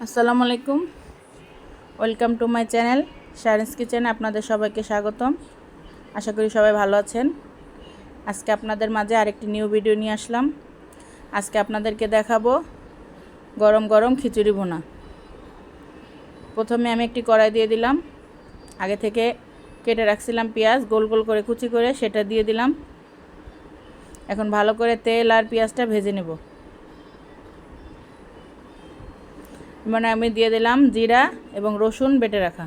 আসসালামু আলাইকুম, welcome to my channel শারিনস কিচেনে আপনাদের সবাইকে স্বাগতম। আশা করি সবাই ভালো আছেন। আজকে আপনাদের মাঝে আরেকটি নিউ ভিডিও নিয়ে আসলাম। আজকে আপনাদেরকে দেখাবো গরম গরম খিচুড়ি ভুনা। প্রথমে আমি একটি কড়াই দিয়ে দিলাম, আগে থেকে কেটে রাখছিলাম পেঁয়াজ গোল গোল করে কুচি করে, সেটা দিয়ে দিলাম। এখন ভালো করে তেল আর পেঁয়াজটা ভেজে নেব। মানে আমি দিয়ে দিলাম জিরা এবং রসুন বেটে রাখা।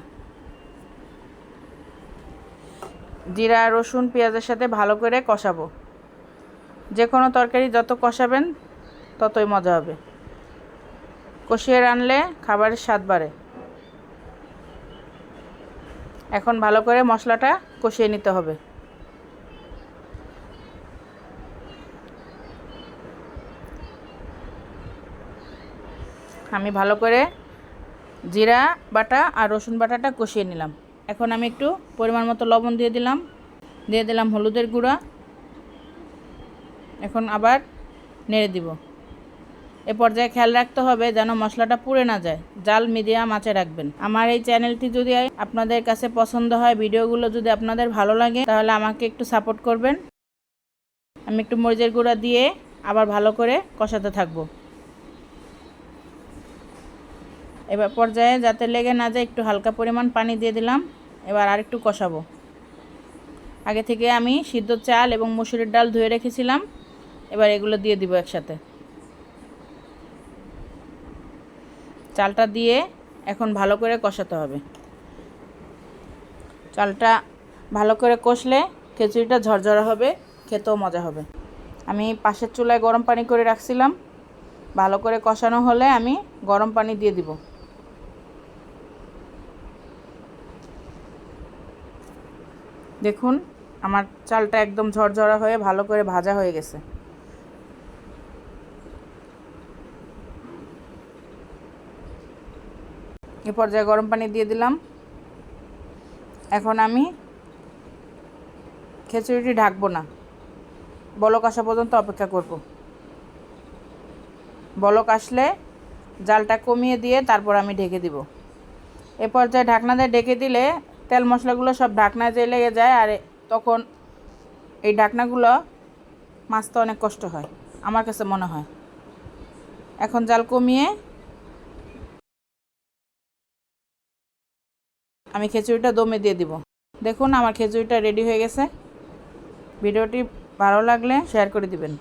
জিরা রসুন পেঁয়াজের সাথে ভালো করে কষাবো। যে কোনো তরকারি যত কষাবেন ততই মজা হবে। কষিয়ে রানলে খাবারের স্বাদ বাড়ে। এখন ভালো করে মশলাটা কষিয়ে নিতে হবে। আমি ভালো করে জিরা বাটা আর রসুন বাটাটা কষিয়ে নিলাম। এখন আমি একটু পরিমাণ মতো লবণ দিয়ে দিলাম হলুদের গুঁড়া। এখন আবার নেড়ে দিব। এ পর্যায়ে খেয়াল রাখতে হবে যেন মশলাটা পুড়ে না যায়। জাল মিডিয়াম আঁচে রাখবেন। আমার এই চ্যানেলটি যদি আপনাদের কাছে পছন্দ হয়, ভিডিওগুলো যদি আপনাদের ভালো লাগে, তাহলে আমাকে একটু সাপোর্ট করবেন। আমি একটু মরিচের গুঁড়া দিয়ে আবার ভালো করে কষাতে থাকবো। এবার পর্যায়ে যাতে লেগে না যায় একটু হালকা পরিমাণ পানি দিয়ে দিলাম। এবার আর একটু কষাবো। আগে থেকে আমি সিদ্ধ চাল এবং মসুরের ডাল ধুয়ে রেখেছিলাম, এবার এগুলো দিয়ে দিব একসাথে। চালটা দিয়ে এখন ভালো করে কষাতে হবে। চালটা ভালো করে কষলে খিচুড়িটা ঝরঝরা হবে, খেতেও মজা হবে। আমি পাশের চুলায় গরম পানি করে রাখছিলাম। ভালো করে কষানো হলে আমি গরম পানি দিয়ে দিব। দেখুন আমার চালটা একদম ঝরঝরা হয়ে ভালো করে ভাজা হয়ে গেছে। এ পর্যায়ে গরম পানি দিয়ে দিলাম। এখন আমি খিচুড়িটি ঢাকবো না, বলক আসা পর্যন্ত অপেক্ষা করব। বলক আসলে জালটা কমিয়ে দিয়ে তারপর আমি ঢেকে দিব। এ পর্যায়ে ঢাকনা দিয়ে ঢেকে দিলে তেল মশলাগুলো সব ঢাকনায় যেয়ে লেগে যায়, আর তখন এই ঢাকনাগুলো মাছতে অনেক কষ্ট হয়, আমার কাছে মনে হয়। এখন জাল কমিয়ে আমি খিচুড়িটা দমে দিয়ে দিব। দেখুন আমার খিচুড়িটা রেডি হয়ে গেছে। ভিডিওটি ভালো লাগলে শেয়ার করে দিবেন।